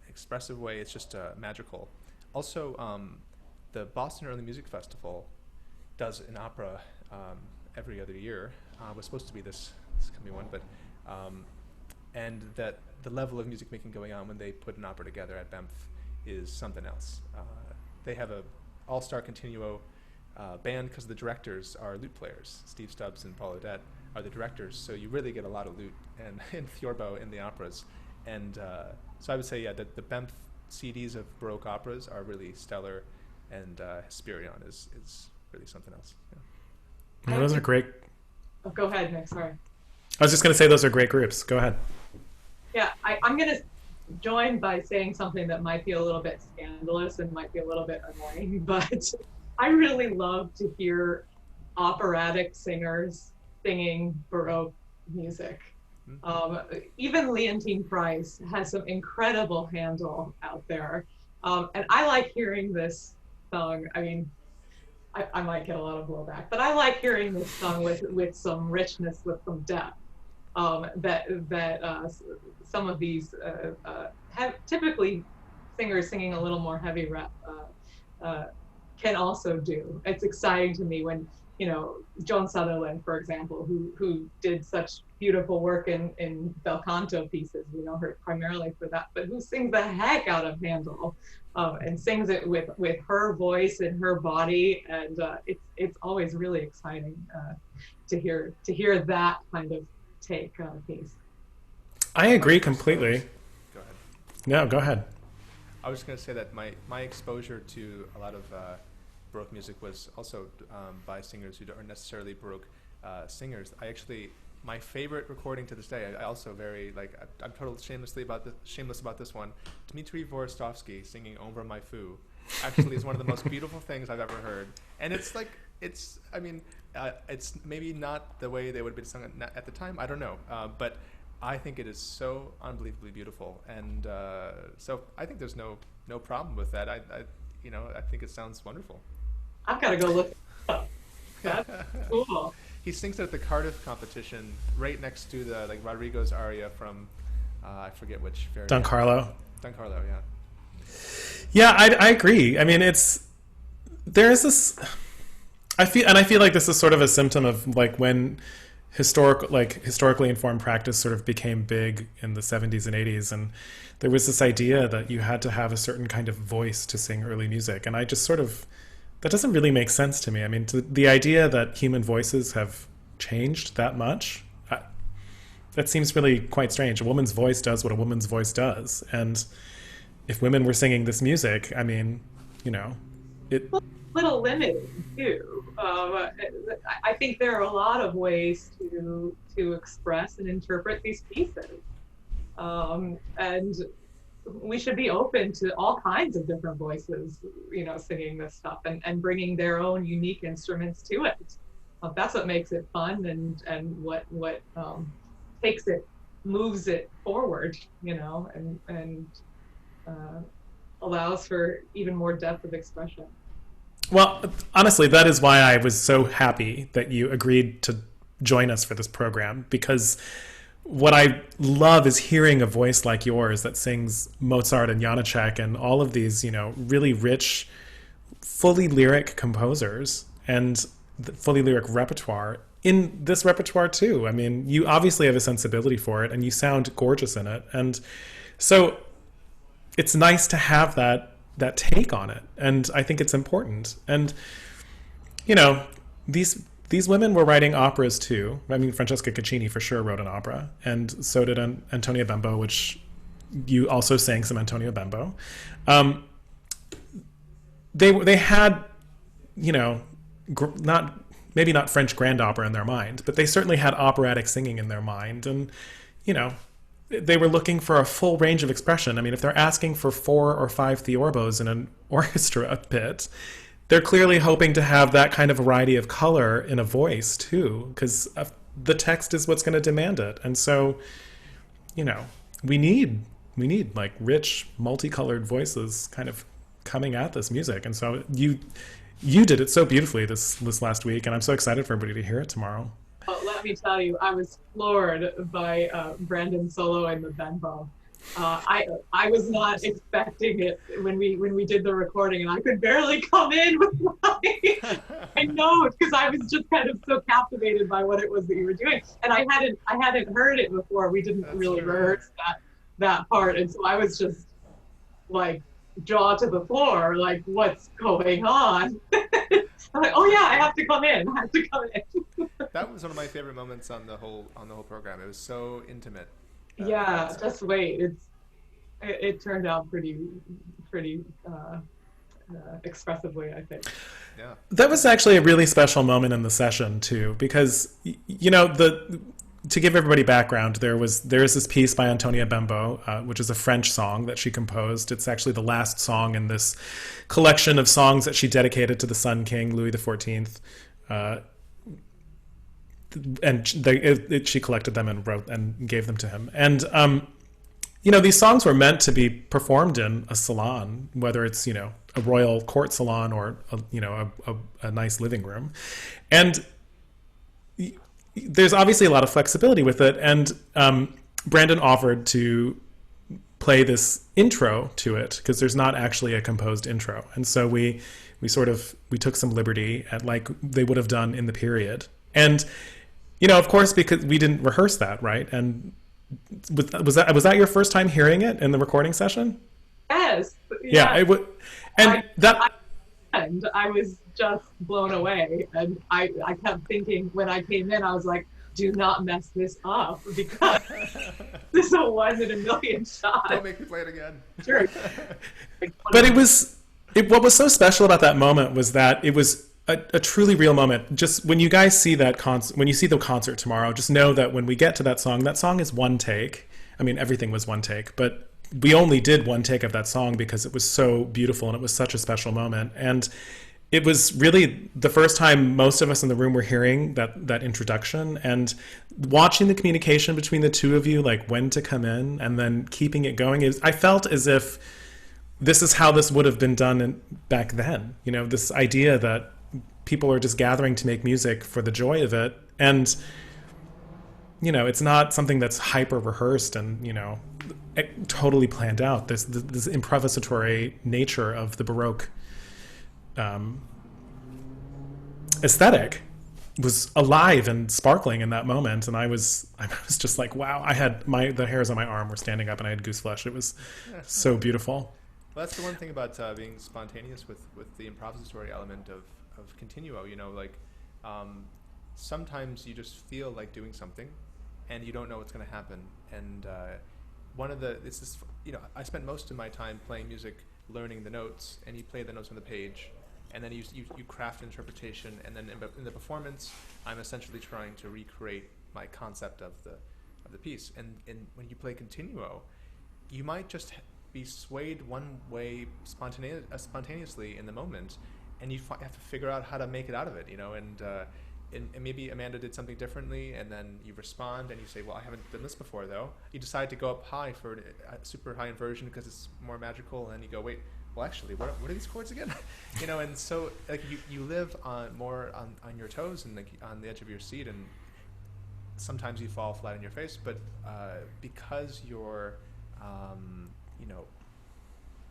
expressive way. It's just magical. Also, the Boston Early Music Festival does an opera every other year. Was supposed to be this coming one, but and that the level of music making going on when they put an opera together at Banff is something else. They have a all-star continuo band because the directors are lute players. Steve Stubbs and Paul Odette are the directors, so you really get a lot of lute and Fiorbo in the operas. And so I would say, the Banff CDs of Baroque operas are really stellar, and Hesperion is really something else. Yeah. Those are great. Oh, go ahead, Nick. Sorry. I was just going to say those are great groups. Go ahead. Yeah, I'm going to join by saying something that might be a little bit scandalous and might be a little bit annoying, but I really love to hear operatic singers singing Baroque music. Even Leontine Price has some incredible handle out there. And I like hearing this song. I mean, I might get a lot of blowback, but I like hearing this song with some richness, with some depth. That some of these have typically singers singing a little more heavy rep can also do. It's exciting to me when, Joan Sutherland, for example, who did such beautiful work in bel canto pieces. We know her primarily for that, but who sings the heck out of Handel, and sings it with her voice and her body, and it's always really exciting to hear that kind of take on a piece. I agree completely. Go ahead. No, go ahead. I was going to say that my exposure to a lot of Baroque music was also by singers who aren't necessarily Baroque singers. My favorite recording to this day, I also I'm totally shameless about this one. Dmitri Vorostovsky singing Ombre My Fou actually is one of the most beautiful things I've ever heard. And it's maybe not the way they would have been sung at the time, I don't know. But I think it is so unbelievably beautiful. And so I think there's no problem with that. I think it sounds wonderful. I've got to go look it up. That's cool. He sings it at the Cardiff competition, right next to the Rodrigo's aria from I forget which. Don Carlo. Don Carlo, yeah. Yeah, I agree. I mean, there is this. I feel like this is sort of a symptom of when historically informed practice sort of became big in the 70s and 80s, and there was this idea that you had to have a certain kind of voice to sing early music, and I just sort of. That doesn't really make sense to me. I mean, the idea that human voices have changed that much, that seems really quite strange. A woman's voice does what a woman's voice does. And if women were singing this music, I mean, it... A little limited, too. I think there are a lot of ways to express and interpret these pieces. And we should be open to all kinds of different voices, singing this stuff and bringing their own unique instruments to it. That's what makes it fun and what moves it forward, and allows for even more depth of expression. Well, honestly, that is why I was so happy that you agreed to join us for this program, because what I love is hearing a voice like yours that sings Mozart and Janacek and all of these, really rich, fully lyric composers and fully lyric repertoire in this repertoire too. I mean, you obviously have a sensibility for it and you sound gorgeous in it. And so it's nice to have that take on it. And I think it's important. And, these women were writing operas too. I mean, Francesca Caccini for sure wrote an opera, and so did Antonia Bembo, which you also sang some Antonia Bembo. They had, maybe not French grand opera in their mind, but they certainly had operatic singing in their mind, and they were looking for a full range of expression. I mean, if they're asking for 4 or 5 theorbos in an orchestra pit, they're clearly hoping to have that kind of variety of color in a voice too, because the text is what's going to demand it. And so, we need like rich, multicolored voices kind of coming at this music. And so you did it so beautifully this last week, and I'm so excited for everybody to hear it tomorrow. Well, let me tell you, I was floored by Brandon's solo in the Bembo. I was not expecting it when we did the recording, and I could barely come in with my note because I was just kind of so captivated by what it was that you were doing, and I hadn't heard it before. We didn't really rehearse that part, and so I was just like jaw to the floor, like, what's going on? I'm like, oh yeah, I have to come in. That was one of my favorite moments on the whole program. It was so intimate. Yeah, just wait. It turned out pretty expressively, I think. Yeah. That was actually a really special moment in the session too, because to give everybody background, there is this piece by Antonia Bembo, which is a French song that she composed. It's actually the last song in this collection of songs that she dedicated to the Sun King, Louis XIV. And she collected them and wrote and gave them to him. And, these songs were meant to be performed in a salon, whether it's, a royal court salon or, a nice living room. And there's obviously a lot of flexibility with it. And Brandon offered to play this intro to it because there's not actually a composed intro. And so we took some liberty at like they would have done in the period. And, you know, of course, because we didn't rehearse that, right? And was that your first time hearing it in the recording session? Yes. Yeah, it would. And I was just blown away. And I kept thinking when I came in, I was like, do not mess this up because this is a 1 in a million shot. Don't make me play it again. Sure. But what was so special about that moment was that it was a truly real moment. Just when you guys see when you see the concert tomorrow, just know that when we get to that song is one take. I mean, everything was one take, but we only did one take of that song because it was so beautiful and it was such a special moment. And it was really the first time most of us in the room were hearing that introduction and watching the communication between the two of you, like when to come in and then keeping it going. I felt as if this is how this would have been done back then. You know, this idea that people are just gathering to make music for the joy of it. And, you know, it's not something that's hyper rehearsed and, you know, totally planned out. This improvisatory nature of the Baroque aesthetic was alive and sparkling in that moment, and I was just like, wow. I had the hairs on my arm were standing up, and I had goose flesh. It was so beautiful. Well, that's the one thing about being spontaneous with the improvisatory element of continuo. You know, like sometimes you just feel like doing something, and you don't know what's going to happen. And you know, I spent most of my time playing music, learning the notes, and you play the notes on the page, and then you craft interpretation, and then in the performance, I'm essentially trying to recreate my concept of the piece. And when you play continuo, you might just be swayed one way spontaneously in the moment, and you have to figure out how to make it out of it, you know. And maybe Amanda did something differently, and then you respond and you say, well, I haven't done this before though. You decide to go up high for a super high inversion because it's more magical, and then you go, wait, well, actually, what are these chords again? You know, and so like you live more on your toes and like on the edge of your seat, and sometimes you fall flat on your face. But because you're, you know,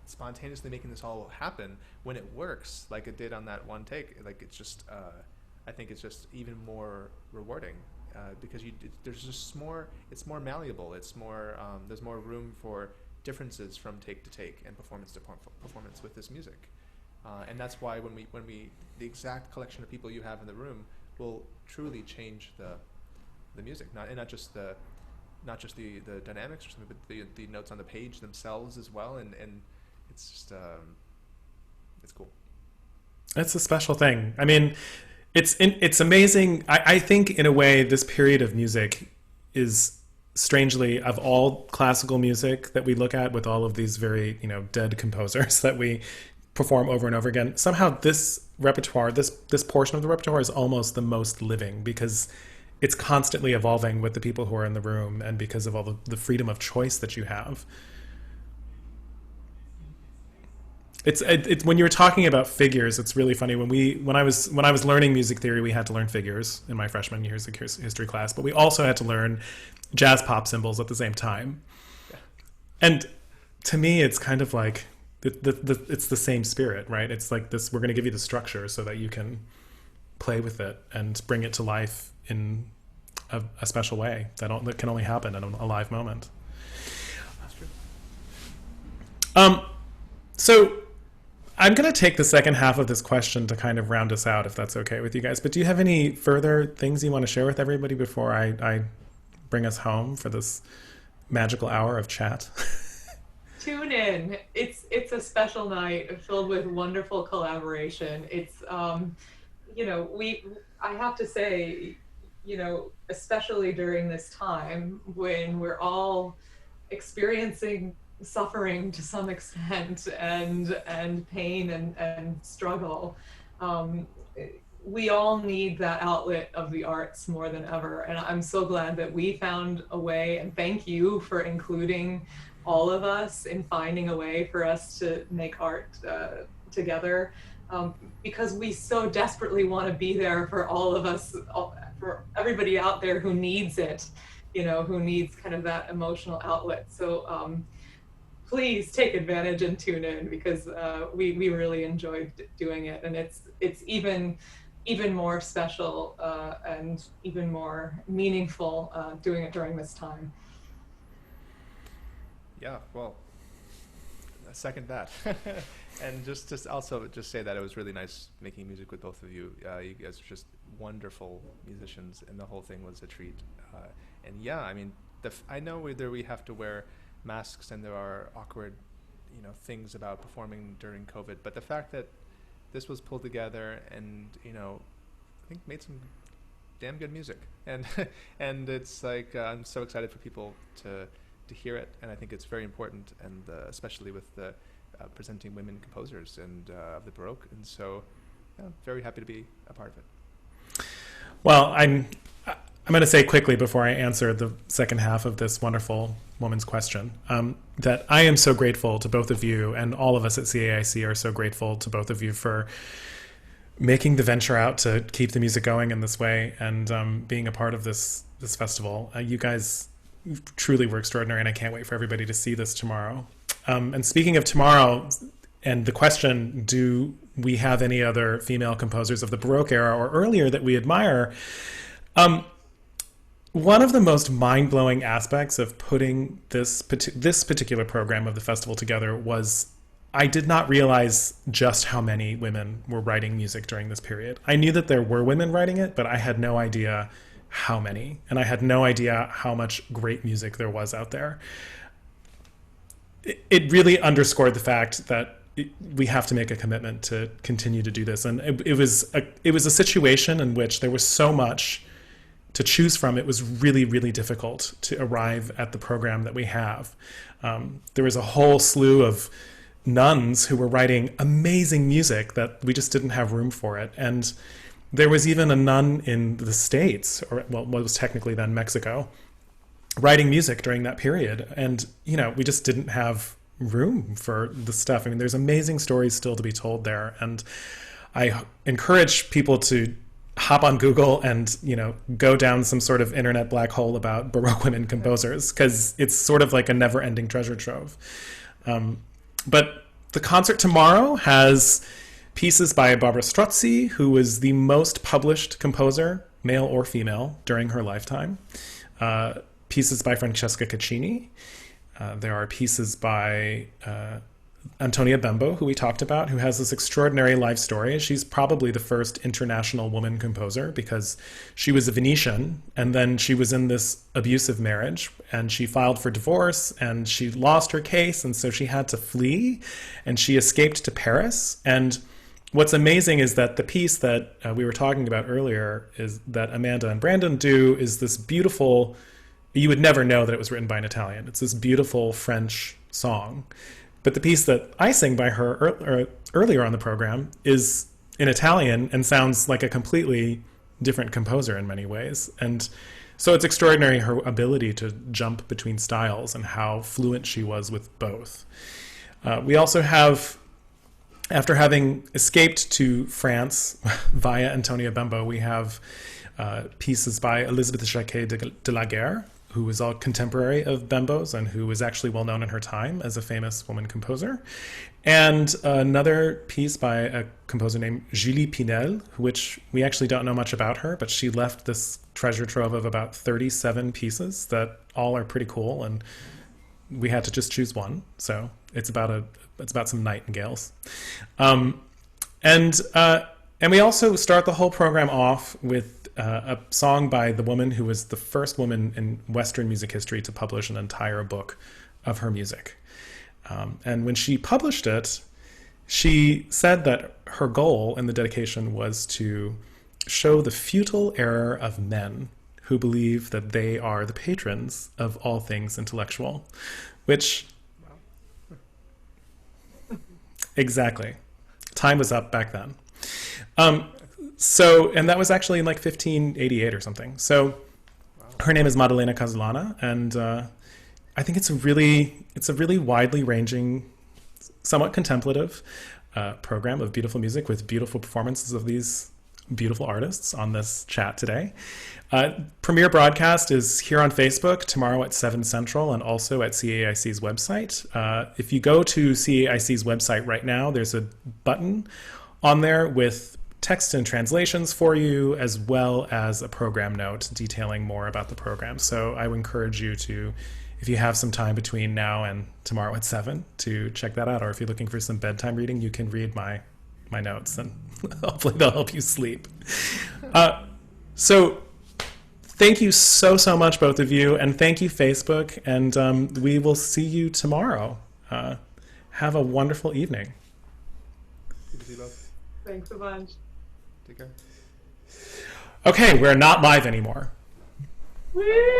spontaneously making this all happen, when it works like it did on that one take, like it's just, I think it's just even more rewarding because there's just more. It's more malleable. It's more. There's more room for differences from take to take and performance to performance with this music, and that's why when we the exact collection of people you have in the room will truly change the music, not just the dynamics or something, but the notes on the page themselves as well, and it's just it's cool. It's a special thing. I mean, it's amazing. I think in a way this period of music is strangely, of all classical music that we look at with all of these very, you know, dead composers that we perform over and over again, somehow this repertoire, this portion of the repertoire is almost the most living because it's constantly evolving with the people who are in the room and because of all the freedom of choice that you have. It's when you were talking about figures, it's really funny. When I was learning music theory, we had to learn figures in my freshman year's history class, but we also had to learn jazz pop symbols at the same time. Yeah. And to me, it's kind of like it's the same spirit, right? It's like this: we're going to give you the structure so that you can play with it and bring it to life in a special way that can only happen in a live moment. That's true. So I'm going to take the second half of this question to kind of round us out, if that's okay with you guys. But do you have any further things you want to share with everybody before I bring us home for this magical hour of chat? Tune in. It's a special night filled with wonderful collaboration. It's you know, I have to say, you know, especially during this time when we're all experiencing suffering to some extent and pain and struggle, we all need that outlet of the arts more than ever. And I'm so glad that we found a way, and thank you for including all of us in finding a way for us to make art together, because we so desperately want to be there for all of us, for everybody out there who needs it, you know, who needs kind of that emotional outlet. So please take advantage and tune in, because we really enjoyed doing it, and it's even more special and even more meaningful doing it during this time. Yeah, well, I second that. And just also just say that it was really nice making music with both of you. You guys are just wonderful musicians, and the whole thing was a treat. And yeah, I mean, I know whether we have to wear masks and there are awkward, things about performing during COVID, but the fact that this was pulled together and, I think made some damn good music. And and it's like I'm so excited for people to hear it, and I think it's very important, and especially with the presenting women composers and of the Baroque, and so yeah, very happy to be a part of it. Well, I'm going to say quickly before I answer the second half of this wonderful woman's question, that I am so grateful to both of you, and all of us at CAIC are so grateful to both of you for making the venture out to keep the music going in this way, and being a part of this festival. You guys truly were extraordinary, and I can't wait for everybody to see this tomorrow. And speaking of tomorrow, and the question, do we have any other female composers of the Baroque era or earlier that we admire? One of the most mind-blowing aspects of putting this particular program of the festival together was I did not realize just how many women were writing music during this period. I knew that there were women writing it, but I had no idea how many, and I had no idea how much great music there was out there. It really underscored the fact that we have to make a commitment to continue to do this. And it was a situation in which there was so much to choose from. It was really, really difficult to arrive at the program that we have. There was a whole slew of nuns who were writing amazing music that we just didn't have room for it. And there was even a nun in the States, or what was technically then Mexico, writing music during that period. And, we just didn't have room for the stuff. I mean, there's amazing stories still to be told there. And I encourage people to hop on Google and, go down some sort of internet black hole about Baroque women composers, because it's sort of like a never-ending treasure trove. But the concert tomorrow has pieces by Barbara Strozzi, who was the most published composer, male or female, during her lifetime. Pieces by Francesca Caccini. There are pieces by Antonia Bembo, who we talked about, who has this extraordinary life story. She's probably the first international woman composer, because she was a Venetian, and then she was in this abusive marriage, and she filed for divorce, and she lost her case, and so she had to flee, and she escaped to Paris. And what's amazing is that the piece that we were talking about earlier, is that Amanda and Brandon do, is this beautiful, you would never know that it was written by an Italian. It's this beautiful French song. But the piece that I sing by her earlier on the program is in Italian and sounds like a completely different composer in many ways. And so it's extraordinary, her ability to jump between styles and how fluent she was with both. We also have, after having escaped to France via Antonia Bembo, we have pieces by Elisabeth Jacquet de la Guerre, who was all contemporary of Bembo's and who was actually well known in her time as a famous woman composer. And another piece by a composer named Julie Pinel, which we actually don't know much about her, but she left this treasure trove of about 37 pieces that all are pretty cool, and we had to just choose one. So it's about some nightingales. And we also start the whole program off with a song by the woman who was the first woman in Western music history to publish an entire book of her music. And when she published it, she said that her goal in the dedication was to show the futile error of men who believe that they are the patrons of all things intellectual, which... Exactly. Time was up back then. And that was actually in like 1588 or something. So her name is Maddalena Casolana, and I think it's a really widely ranging, somewhat contemplative program of beautiful music with beautiful performances of these beautiful artists on this chat today. Premiere broadcast is here on Facebook tomorrow at 7 Central and also at CAIC's website. If you go to CAIC's website right now, there's a button on there with text and translations for you, as well as a program note detailing more about the program. So I would encourage you to, if you have some time between now and tomorrow at 7, to check that out. Or if you're looking for some bedtime reading, you can read my notes, and hopefully they'll help you sleep. So thank you so much, both of you, and thank you, Facebook, and we will see you tomorrow. Have a wonderful evening. Good to see you both. Thanks a bunch. Take care. Okay, we're not live anymore. Woo!